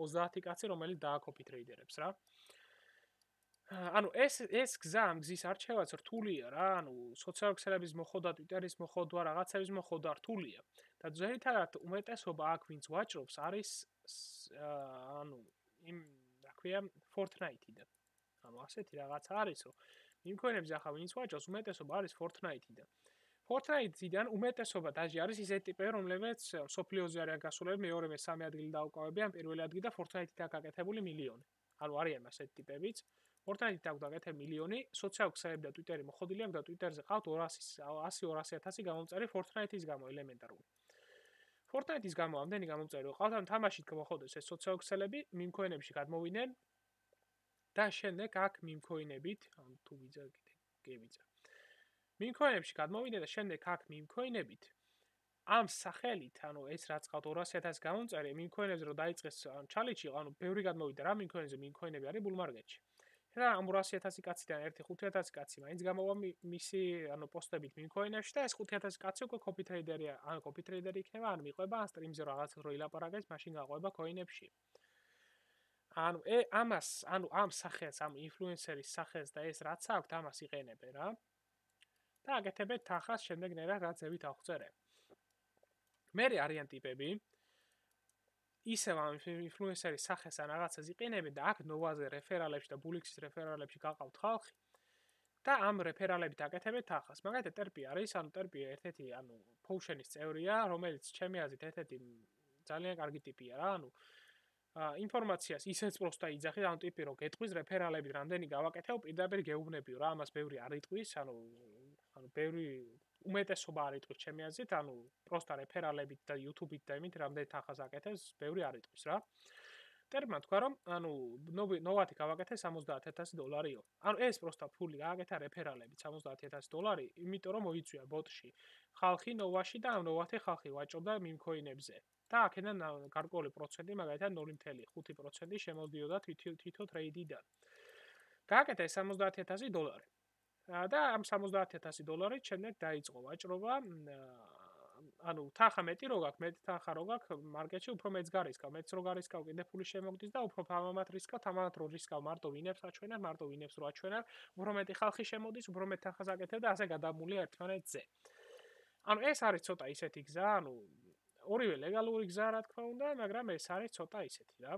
A: 30 კაცი, რომელიც copy trader-ებს რა. ანუ ეს გზა ამ გზის არჩევაც რთულია რა, ანუ სოციალური ქსელების მოხდვა, Twitter-ის მოხდვა, რაღაცების მოხდვა რთულია. და ძირითადად უმეტესობა აქ ვინც ვაჭრობს არის ანუ იმ რა ქვია Fortnite-დან. ანუ ასეთი რაღაცა არის, რომ იმ coin-ებზე ახლა ვინც ვაჭრობს, უმეტესობა არის Fortnite-დან. Fortnite-დან უმეტესობა დაჟე არის ისეთი ტიპები, რომლებიც სოფლიოზე არიან გასულები, მეორე მესამე ადგილი დაუკავებიან, პირველი ადგილი და Fortnite-ით აკეთებული მილიონი. ანუ არიან ასეთი ტიპებიც. Fortnite-ით აქვს დაგეთებული მილიონი, სოციალური ქსელები და Twitter-ი მოხდილი აქვს და Twitter-ზე ყავთ 100-200.000 გამომწერი Fortnite-ის გამო ელემენტარული. Fortnite-ის გამო ამდენი გამომწერი ყავთ, ან თამაშით მოხდეს ეს სოციალური ქსელები, meme coin-ებში გადმოვიდნენ და შემდეგ აქ meme coin-ებით, ან თუ ვიძა გევიძა. Meme coin-ებში გადმოვიდნენ და შემდეგ აქ meme coin-ებით ამ სახელით, ანუ ეს რაც ყავთ 200.000 გამომწერი, meme coin-ებზე რო დაიწყეს challenge-ი, ანუ ბევრი გადმოვიდა რა meme coin-ზე, meme coin-ები არის bull market-ში. და ამ 200.000 კაციდან 1-5,000 კაცი მაინც გამოვა მისი ანუ პოსტებით meme coin-ებში და ეს 5,000 კაცი უკვე copy trader-ია, ან copy trader-ი იქნება, ან მიყვება, ან stream-ზე რაღაცა რო ილაპარაკებს, მაშინ გაყვება coin-ებში. ანუ ამას, ანუ ამ სახელს, ამ influencer-ის სახელს და ეს რაც აქვს, ამას იყენებენ რა. და აკეთებენ თანხას შემდეგ ნერა რაც ზევით აღწერენ. მერე არიან ტიპები ისევ ამ influencer-ის სახეს ან რაღაცას იყენებენ და აქ Nova-ზე რეფერალებში და Bulix-ის რეფერალებში გაყავთ ხალხი. და ამ რეფერალებით აკეთებენ თანხას. მაგალითად, ტერპი არის, ტერპი ერთ-ერთი, Potion-ის წევრია, რომელიც ჩემი აზრით ერთ-ერთი ძალიან კარგი ტიპია რა, ინფორმაციას ისეც პროსტა იძახის, ტიპი რომ გეტყვის რეფერალებით რამდენი გავაკეთებ, პირდაპირ გეუბნებიო რა, ამას ბევრი არ იტყვის, ბევრი უმეტესობა არ იტყვის ჩემი აზრით, პროსტა რეფერალებით და YouTube-ით და იმით რამდენი თანხას აკეთებს, ბევრი არ იტყვის რა. ტერმა თქვა რომ ნოვათი გავაკეთე $70,000-იო. ეს პროსტა ფული გააკეთა რეფერალებით $70,000, იმიტომ რომ მოიწვია ბოტში ხალხი ნოვაში და ამ ნოვათი ხალხი ვაჭრობდა მიმქოინებზე. და აქედან გარკვეული პროცენტი, მაგალითად 0.5% შემოდიოდა თვითონ ტრეიდიდან. გააკეთა $70,000 და ამ $70,000-ით შემდეგ დაიწყო ვაჭრობა. თანხა მეტი რო გაქვს, მეტი თანხა რო გაქვს, მარკეტში უფრო მეც გარისკავ, მეც რო გარისკავ, კიდე ფული შემოგდის და უფრო ამამად რისკავ, ამამად რო რისკავ, მარტო ვინებს აჩვენებ, მარტო ვინებს რო აჩვენებ, უფრო მეტი ხალხი შემოდის, უფრო მეტ თანხას აკეთებ და ასე გადამულია ერთმანეთზე. ეს არის ცოტა ისეთი გზა, ორივე ლეგალური გზა რა თქმა უნდა, მაგრამ ეს არის ცოტა ისეთი რა.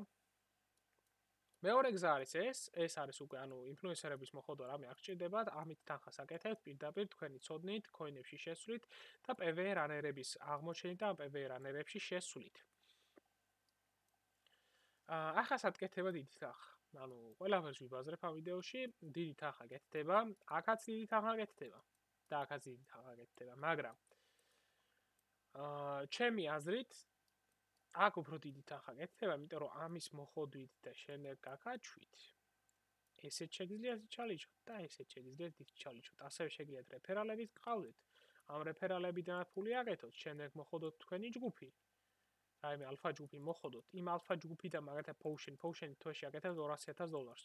A: მეორე გზა არის ეს არის უკვე ინფლუენსერების მოხდვა რამე არ გჭირდებათ, ამით თანხას აკეთებთ პირდაპირ თქვენი ცოდნით, coin-ებში შესვლით და PV რანერების აღმოჩენით და PV რანერებში შესვლით. ახლა სად გეთება დიდი თანხა? ყველაფერს ვიბაზრებ ამ ვიდეოში, დიდი თანხა გეთდება, აქაც დიდი თანხა გეთდება და აქაც დიდი თანხა გეთდება, მაგრამ ჩემი აზრით აქ უფრო დიდი თანხა გეთდება, იმიტომ რომ ამის მოხდვით და შემდეგ გაკაჩვით ესეც შეგიძლიათ ჩალიჩოთ და ესეც შეგიძლიათ ჩალიჩოთ. ასევე შეგიძლიათ რეფერალებით გყავდეთ. ამ რეფერალებიდან ფული აკეთოთ, შემდეგ მოხდოთ თქვენი ჯგუფი. რაიმე ალფა ჯგუფი მოხდოთ. იმ ალფა ჯგუფიდან მაგალითად Potion-ი თვეში აკეთებს $200,000.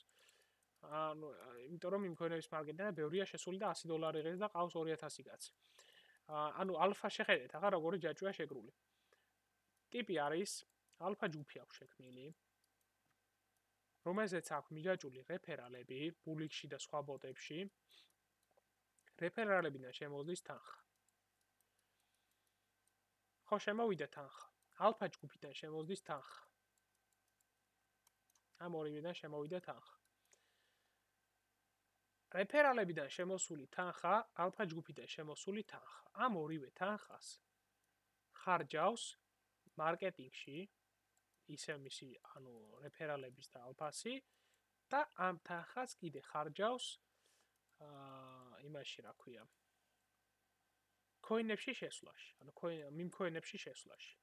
A: იმიტომ რომ იმ coin-ების მარკეტიდან ბევრია შესული და $100 ღირს და ყავს 2,000 კაცი. ალფა შეხედეთ, ახლა როგორი ჯაჭვია შეგრული. ტიპი არის ალფა ჯგუფი აქვს შექმნილი, რომელზეც აქვს მიჯაჭვული რეფერალები ბულიქში და სხვა ბოტებში. რეფერალებიდან შემოვიდეს თანხა. ხო, შემოვიდა თანხა. ალფა ჯგუფიდან შემოვიდეს თანხა. ამ ორივიდან შემოვიდა თანხა. რეფერალებიდან შემოსული თანხა, ალფა ჯგუფიდან შემოსული თანხა. ამ ორივე თანხას ხარჯავს მარკეტინგში, ისე მისი, რეფერალების და ალფასი და ამ თანხას კიდე ხარჯავს იმაში, რა ქვია, coin-ებში შესვლაში, მიმქოინებში შესვლაში.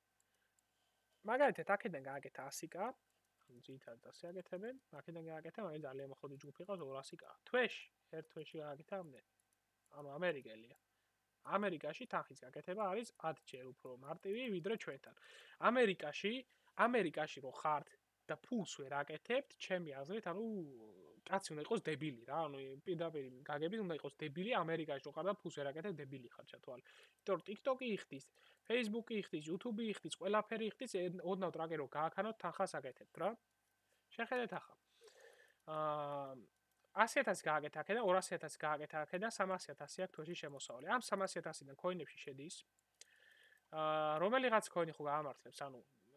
A: მაგალითად, აქედან გააკეთა 100k, ძირითადად ასე აკეთებენ, აქედან გააკეთა, მაგრამ ძალიან მოხდი ჯგუფი ყავს 200k. თვეში, ერთ თვეში გააკეთა ამდენი. ამერიკელია. ამერიკაში თანხის გაკეთება არის 10 ჯერ უფრო მარტივი, ვიდრე ჩვენთან. ამერიკაში რო ხართ და ფულს ვერ აკეთებთ, ჩემი აზრით, კაცი უნდა იყოს დებილი რა, პირდაპირ გაგებით უნდა იყოს დებილი, ამერიკაში რო ხარ და ფულს ვერ აკეთებ, დებილი ხარ ჩათვალე. იმიტომ რომ TikTok-ი იხდის, Facebook-ი იხდის, YouTube-ი იხდის, ყველაფერი იხდის, ოდნავ ტრაკი რო გააქანოთ, თანხას აკეთებთ რა. შეხედეთ ახლა. 100,000 გააკეთა აქედან, 200,000 გააკეთა აქედან, 300,000 აქვს თვეში შემოსავალი. ამ 300,000-დან coin-ებში შედის. რომელიღაც coin-ი ხო გაამართლებს,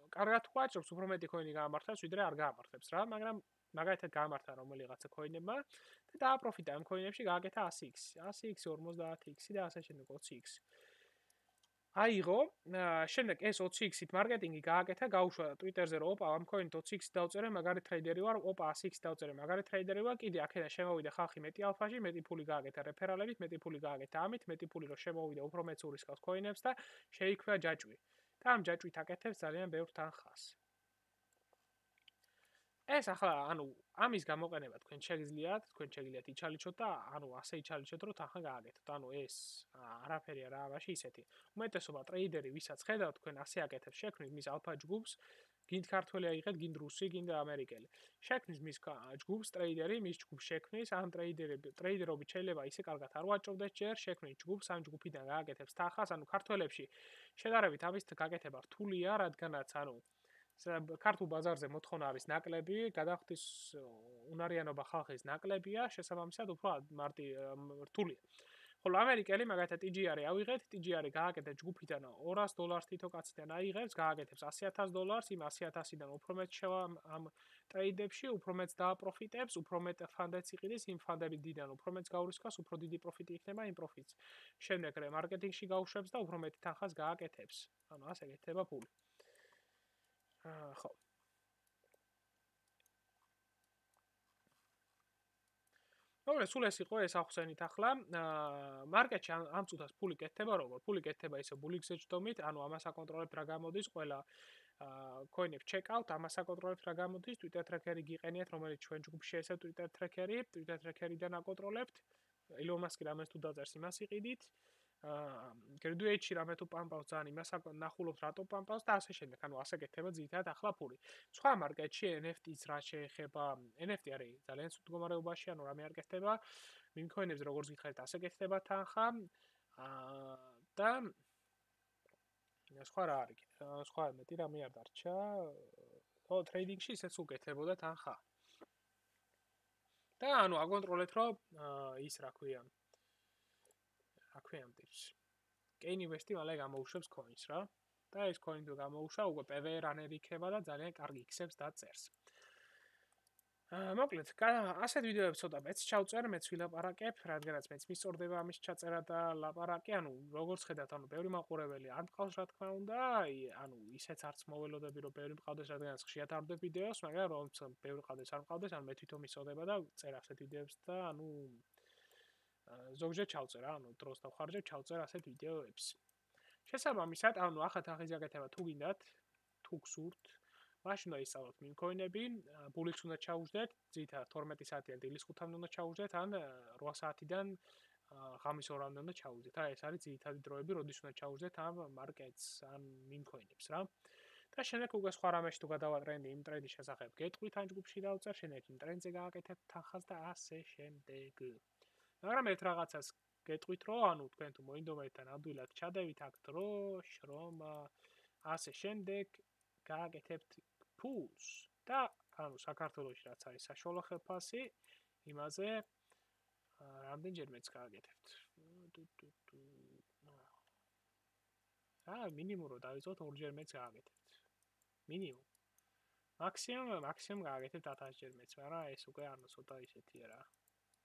A: კარგად თუ აჭრობს, უფრო მეტი coin-ი გაამართლებს, ვიდრე არ გაამართლებს რა, მაგრამ მაგალითად გაამართლა რომელიღაცა coin-ებმა და დააპროფიტა ამ coin-ებში გააკეთა 100x, 100x, 50x და ასე შემდეგ 20x. აიღო, შემდეგ ეს 20x-ით მარკეტინგი გააკეთა, გაუშვა Twitter-ზე რომ ოპა ამ coin-ით 20x დავწერე, მაგარი ტრეიდერი ვარ, ოპა 100x დავწერე, მაგარი ტრეიდერი ვარ, კიდე აქედან შემოვიდა ხალხი მეტი ალფაში, მეტი ფული გააკეთა რეფერალებით, მეტი ფული გააკეთა ამით, მეტი ფული რო შემოვიდა, უფრო მეც ურისკავს coin-ებს და შეიქმნა ჯაჭვი. და ამ ჯაჭვით აკეთებს ძალიან ბევრ თანხას. ეს ახლა, ამის გამოყენება თქვენ შეგიძლიათ იჩალიჩოთ და ასე იჩალიჩოთ, რომ თანხა გააკეთოთ. ეს არაფერი არა ამაში ისეთი. უმეტესობა ტრეიდერი, ვისაც ხედავთ, თქვენ ასე აკეთებს შექმნით მის ალფა ჯგუფს, გინდ ქართველი აიღეთ, გინდ რუსი, გინდ ამერიკელი. შექმნის მის ჯგუფს ტრეიდერი, მის ჯგუფს შექმნის, ამ ტრეიდერობით შეიძლება ისე კარგად არ ვაჭრობდეს ჯერ, შექმნის ჯგუფს, ამ ჯგუფიდან გააკეთებს თანხას, ქართველებში შედარებით ამის გაკეთება რთულია, რადგანაც ქართულ ბაზარზე მოთხოვნა არის ნაკლები, გადახდის უნარიანობა ხალხის ნაკლებია, შესაბამისად უფრო რთულია. ხოლო ამერიკელი მაგალითად TGR-ი ავიღეთ, TGR-ი გააკეთეთ ჯგუფიდან $200 თითო კაციდან აიღებს, გააკეთებს $100,000, იმ $100,000-დან უფრო მეტ შევა ამ ტრეიდებში უფრო მეც დააპროფიტებს, უფრო მეტ ფანდებს იყიდეს, იმ ფანდების დიდან უფრო მეც გაურისხავს, უფრო დიდი პროფიტი იქნება იმ პროფიტს. შემდეგ მარკეტინგში გაუშვებს და უფრო მეტ თანხას გააკეთებს. ანუ ასე გეთება ფული. ხო. სულ ეს იყო ეს ახსენით ახლა. მარკეტში ამ წუთას ფული კეთდება როგორ? ფული კეთდება ისე ბულიკზე ჯდომით, ანუ ამას აკონტროლებთ რა გამოდის ყველა coin-ებს check-out, ამას აკონტროლებთ რა გამოდის, Twitter tracker-ი გიყენიათ, რომელიც ჩვენ ჯგუფში ესე Twitter tracker-ი, Twitter tracker-იდან აკონტროლებთ. Elon Musk-ი რამეს თუ დაწერს, იმას იყიდით. Graduate-ში რამე თუ პამპავს ძალიან იმას ნახულობთ რატო პამპავს და ასე შემდეგ. ანუ ასე გეთება ძირითადად ახლა ფული. სხვა მარკეტში NFT-ს რა შეეხება, NFT არის ძალიან სულ მდგომარეობაში, ანუ რამე არ გეთდება. meme coin-ებზე როგორც გითხარით, ასე გეთდება თანხა. და სხვა რა არის? სხვა მეტი რამე არ დარჩა. ხო, ტრეიდინგში ისეც უკეთებოდა თანხა. და ანუ აკონტროლეთ რომ ის რა ქვია. რა ქვია ამ ტიპს. Kanye West-ი მალე გამოუშვებს coins რა. და ეს coin თუ გამოუშვა, უკვე PV runner იქნება და ძალიან კარგი X-ებს დაწერს. მოკლედ, ასეთ ვიდეოებს ცოტა მეც ჩავწერ, მეც ვილაპარაკებ, რადგანაც მეც მისწორდება ამის ჩაწერა და ლაპარაკი, ანუ როგორც ხედავთ, ანუ ბევრი მაყურებელი არ მყავს რა თქმა უნდა, ანუ ისეც არც მოველოდები რომ ბევრი მყავდეს, რადგანაც ხშირად არ ვდებ ვიდეოს, მაგრამ რომ ბევრი ყავდეს არ მყავდეს, ანუ მე თვითონ მისწორდება და წერ ასეთ ვიდეოებს და ანუ ზოგჯერ ჩავწერ რა, ანუ დროს დავხარჯებ, ჩავწერ ასეთ ვიდეოებს. შესაბამისად, ანუ ახლა თანხის გაკეთება თუ გინდათ, თუ გსურთ, მაშინ უნდა ისწავლოთ meme coin-ები, ბულიქს უნდა ჩაუждეთ, ძირითადად 12 საათიდან დილის 5-მდე უნდა ჩაუждეთ, ან 8 საათიდან ღამის 2-მდე უნდა ჩაუждეთ. აი ეს არის ძირითადი დროები, როდის უნდა ჩაუждეთ ამ მარკეტს, ან meme coin-ებს რა. და შემდეგ უკვე სხვა რამეში თუ გადავა ტრენდი, იმ ტრენდის შესახებ გეტყვით ან ჯგუფში დავწერ, შემდეგ იმ ტრენდზე გააკეთებთ თანხას და ასე შემდეგ. მაგრამ ერთ რაღაცას გეტყვით, რომ ანუ თქვენ თუ მოინდომეთ ან ადვილად ჩადევით აქ დროს, რომ ასე შემდეგ გააკეთებთ ფულს და ანუ საქართველოში რაც არის საშუალო ხელფასი, იმაზე რამდენჯერმეც გააკეთებთ. მინიმუმ რომ დავიწყოთ 2-ჯერმეც გააკეთებთ. მინიმუმ. მაქსიმუმ გააკეთებთ 1000-ჯერმეც, მაგრამ ეს უკვე ანუ ცოტა ისეთია რა.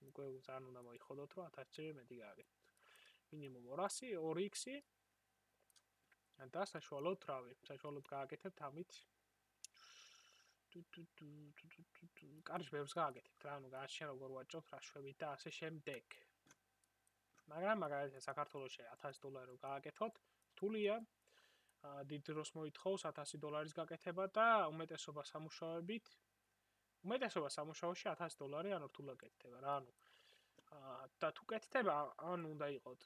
A: უკვე ძალიან უნდა მოიხოდოთ, რომ 1000-ჯერ მეტი გააკეთებთ. მინიმუმ 200, 2x-ი და საშუალოდ რავი, საშუალოდ გააკეთებთ ამით. კარგ ბევრს გააკეთებთ რა, ანუ გააჩნია როგორ ვაჭრობთ რა შვებით და ასე შემდეგ. მაგრამ მაგალითად საქართველოში $1000 რო გააკეთოთ, რთულია. დიდ დროს მოითხოვს $1000 გაკეთება და უმეტესობა სამუშაოებით სამუშაოში $1000 ანუ რთულად გეკეთება რა, ანუ და თუ კეთდება, ან უნდა იყოთ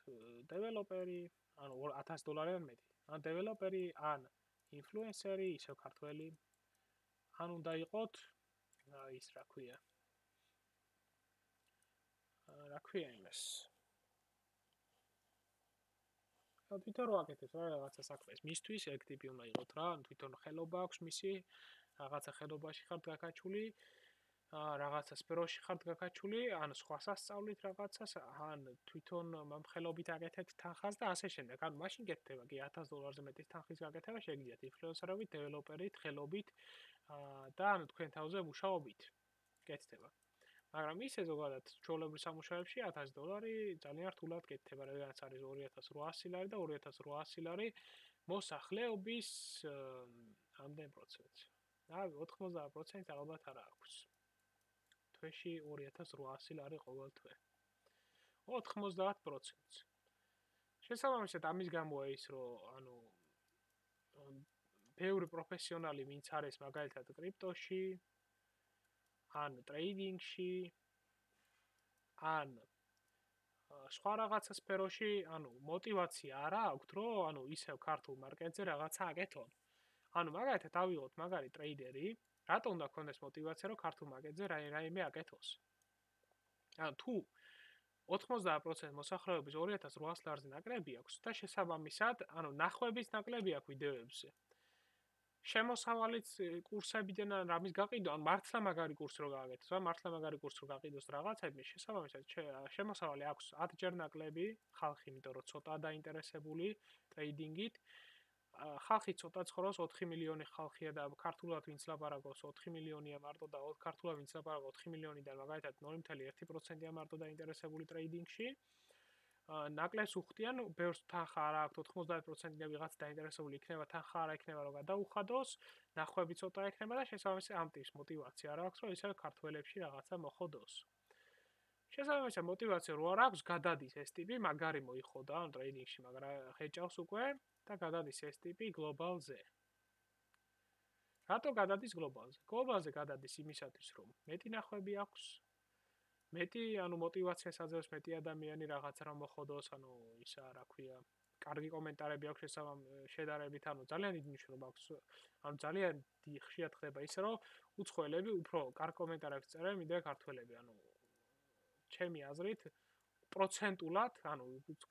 A: დეველოპერი, ანუ $1000-დან მეტი. ან დეველოპერი, ან ინფლუენსერი, ისევ ქართველი. ან უნდა იყოთ ის რა ქვია. რა ქვია იმას. თვითონ რო აკეთებს რა რაღაცა საქმეს. მისთვის ეგ ტიპი უნდა იყოთ რა, ან თვითონ ხელობა აქვს მისი, რაღაცა ხელობაში ხართ გაკაჩული. რაღაცა სფეროში ხართ გაკაჩული, ან სხვა სასწავლით რაღაცას, ან თვითონ მომხელობით აკეთებთ თანხას და ასე შემდეგ. ანუ მაშინ გეთდება კი $1000-ზე მეტი თანხის გაკეთება შეგიძლიათ ინფლუენსერობით, დეველოპერით, ხელობით და ანუ თქვენ თავზე მუშაობით გეთდება. მაგრამ ისე ზოგადად ჩვეულებრივ სამუშაოებში $1000 ძალიან რთულად გეთდება, რადგანაც არის $2800 და $2800 მოსახლეობის ამდენ პროცენტს. 90% ალბათ არ აქვს. თვეში $2800 ყოველ თვე. 90%. შესაბამისად ამის გამოა ის, რომ ანუ ბევრი პროფესიონალი ვინც არის მაგალითად კრიპტოში, ან ტრეიდინგში, ან სხვა რაღაცა სფეროში, ანუ мотиваცია არა აქვთ, რომ ანუ ისევ ქართულ მარკეტზე რაღაცა აკეთონ. ანუ მაგალითად ავიღოთ მაგარი ტრეიდერი, რატო უნდა გქონდეს мотиваცია, რომ ქართულ მარკეტზე რაიმე აკეთოს? ანუ თუ 90% მოსახლეობის $2800-ზე ნაკლები აქვს და შესაბამისად, ანუ ნახვების ნაკლები აქვს ვიდეოებზე. შემოსავალიც კურსებიდან რამის გაყიდვა, ან მართლა მაგარი კურსი რო გააკეთოს, ან მართლა მაგარი კურსი რო გაყიდოს რაღაცები, შესაბამისად შემოსავალი აქვს 10-ჯერ ნაკლები ხალხი, იმიტომ რომ ცოტა დაინტერესებული ტრეიდინგით. ხალხი ცოტა ცხოვრობს, 4 მილიონი ხალხია და ქართულად ვინც ლაპარაკობს 4 მილიონია მარტო და ქართულად ვინც ლაპარაკობს 4 მილიონიდან მაგალითად 0.1%-ია მარტო დაინტერესებული ტრეიდინგში. ნაკლებს უხდიან, ბევრს თანხა არ აქვს, 90%-იან ვიღაც დაინტერესებული იქნება, თანხა არ ექნება რომ გადაუხადოს, ნახვები ცოტა ექნება და შესაბამისად ამ ტიპის мотиваცია არ აქვს, რომ ისე ქართველებში რაღაცა მოხოდოს. შესაბამისად мотиваცია რო არ აქვს, გადადის ეს ტიპი, მაგარი მოიხოდა ამ ტრეიდინგში, მაგრამ ხეჭავს უკვე და გადადის ეს ტიპი გლობალზე. რატო გადადის გლობალზე? გლობალზე გადადის იმისათვის, რომ მეტი ნახვები აქვს, მეტი, мотиваციას აძლევს მეტი ადამიანი რაღაცა რომ მოხოდოს, ისა რა ქვია, კარგი კომენტარები აქვს შედარებით, ძალიან დიდი მნიშვნელობა აქვს, ძალიან ხშირად ხდება ისე, რომ უცხოელები უფრო კარგ კომენტარებს წერენ, ვიდრე ქართველები, ჩემი აზრით, პროცენტულად,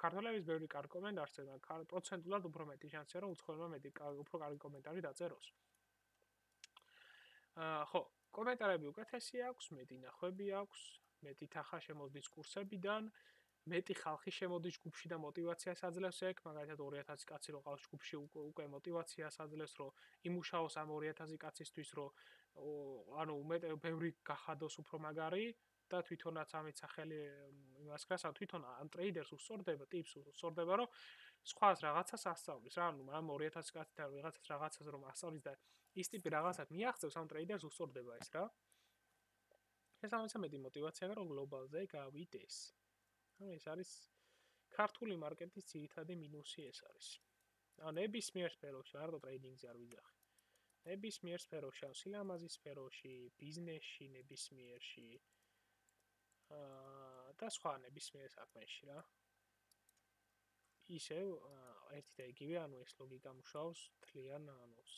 A: ქართველების ბევრი კარგი კომენტარი წერენ, პროცენტულად უფრო მეტი შანსია, რომ უცხოელებმა უფრო კარგი კომენტარი დაწეროს. ხო, კომენტარები უკეთესი აქვს, მეტი ნახვები აქვს, მეტი თანხა შემოდის კურსებიდან, მეტი ხალხი შემოდის ჯგუფში და мотиваციას აძლევს ეგ, მაგალითად 2000 კაცი რო ყავს ჯგუფში, უკვე мотиваციას აძლევს, რომ იმუშაოს ამ 2000 კაცისთვის, რომ ბევრი გახადოს უფრო მაგარი და თვითონაც ამით სახელი იმას გას, თვითონ ამ ტრეიდერს უსწორდება, ტიპს უსწორდება, რომ სხვას რაღაცას ასწავლის, ამ 2000 კაცთან ვიღაცას რაღაცას რომ ასწავლის და ის ტიპი რაღაცას მიაღწევს, ამ ტრეიდერს უსწორდება ეს რა. შესაბამისად მეტი мотиваცია რომ გლობალზე გავიდეს. ეს არის ქართული მარკეტის ძირითადი მინუსი ეს არის. ნებისმიერ სფეროში, არამედ ტრეიდინგზე არ ვიძახი. ნებისმიერ სფეროში, სილამაზის სფეროში, ბიზნესში, ნებისმიერში და სხვა ნებისმიერ საქმეში რა. ისევ ერთი და იგივე, ეს ლოგიკა მუშაობს თლიან,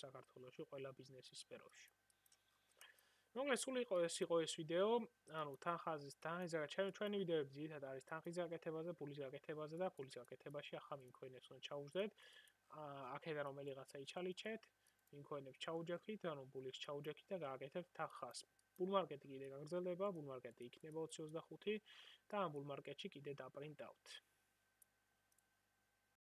A: საქართველოში ყველა ბიზნესის სფეროში. მოგლეს სულ ეს იყო ეს ვიდეო, ჩვენი ვიდეოები ძირითადად არის თანხის გაკეთებაზე, ფულის გაკეთებაზე და ფულის გაკეთებაში ახლა ვინქოინებს უნდა ჩაუждეთ. აქედან რომელიღაცა იჩალიჩეთ, ვინქოინებს ჩაუჯექით, ფულის ჩაუჯექით და გააკეთებთ თანხას. ბულ მარკეტი კიდე გაგრძელდება, ბულ მარკეტი იქნება 2025 და ამ ბულ მარკეტში კიდე დაპრინტავთ.